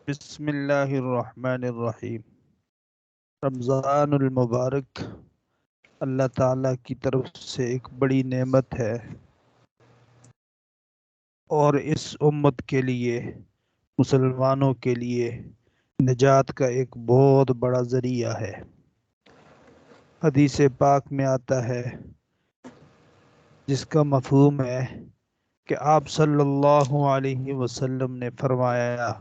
بسم اللہ الرحمن الرحیم۔ رمضان المبارک اللہ تعالیٰ کی طرف سے ایک بڑی نعمت ہے اور اس امت کے لیے، مسلمانوں کے لیے نجات کا ایک بہت بڑا ذریعہ ہے۔ حدیث پاک میں آتا ہے جس کا مفہوم ہے کہ آپ صلی اللہ علیہ وسلم نے فرمایا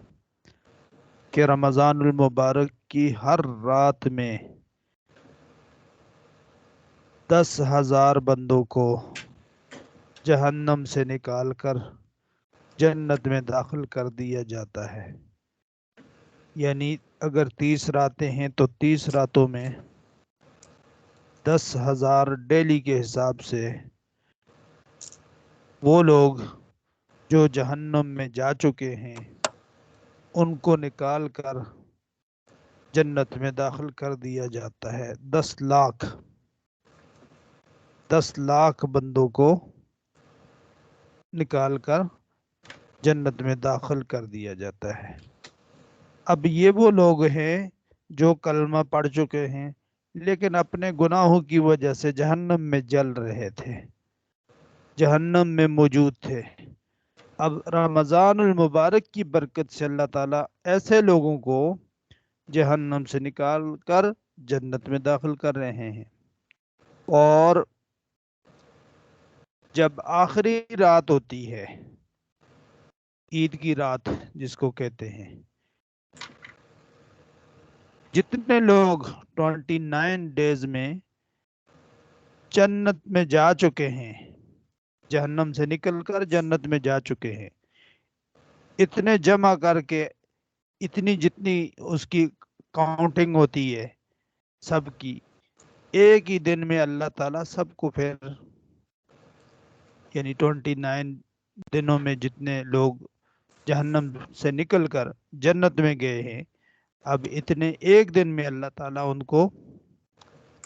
کہ رمضان المبارک کی ہر رات میں 10,000 بندوں کو جہنم سے نکال کر جنت میں داخل کر دیا جاتا ہے۔ یعنی اگر 30 راتیں ہیں تو 30 راتوں میں 10,000 ڈیلی کے حساب سے وہ لوگ جو جہنم میں جا چکے ہیں ان کو نکال کر جنت میں داخل کر دیا جاتا ہے۔ 10 لاکھ بندوں کو نکال کر جنت میں داخل کر دیا جاتا ہے۔ اب یہ وہ لوگ ہیں جو کلمہ پڑھ چکے ہیں لیکن اپنے گناہوں کی وجہ سے جہنم میں جل رہے تھے، جہنم میں موجود تھے۔ اب رمضان المبارک کی برکت سے اللہ تعالیٰ ایسے لوگوں کو جہنم سے نکال کر جنت میں داخل کر رہے ہیں۔ اور جب آخری رات ہوتی ہے، عید کی رات جس کو کہتے ہیں، جتنے لوگ 29 ڈیز میں جنت میں جا چکے ہیں، جہنم سے نکل کر جنت میں جا چکے ہیں، اتنے جمع کر کے اتنی جتنی اس کی کاؤنٹنگ ہوتی ہے سب کی، ایک ہی دن میں اللہ تعالیٰ سب کو پھر یعنی 29 دنوں میں جتنے لوگ جہنم سے نکل کر جنت میں گئے ہیں، اب اتنے ایک دن میں اللہ تعالیٰ ان کو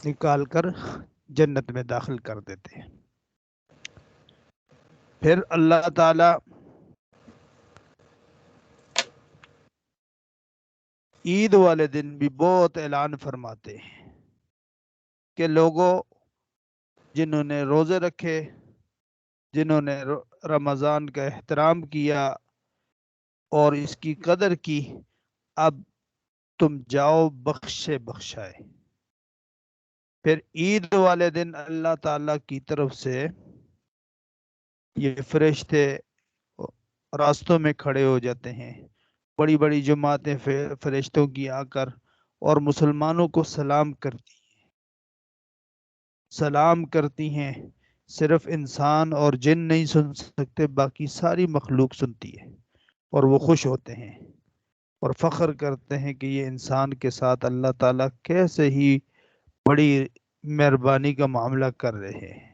نکال کر جنت میں داخل کر دیتے ہیں۔ پھر اللہ تعالیٰ عید والے دن بھی بہت اعلان فرماتے ہیں کہ لوگوں جنہوں نے روزے رکھے، جنہوں نے رمضان کا احترام کیا اور اس کی قدر کی، اب تم جاؤ بخشے بخشائے۔ پھر عید والے دن اللہ تعالیٰ کی طرف سے یہ فرشتے راستوں میں کھڑے ہو جاتے ہیں، بڑی بڑی جماعتیں فرشتوں کی آ کر اور مسلمانوں کو سلام کرتی ہیں۔ صرف انسان اور جن نہیں سن سکتے، باقی ساری مخلوق سنتی ہے اور وہ خوش ہوتے ہیں اور فخر کرتے ہیں کہ یہ انسان کے ساتھ اللہ تعالیٰ کیسے ہی بڑی مہربانی کا معاملہ کر رہے ہیں۔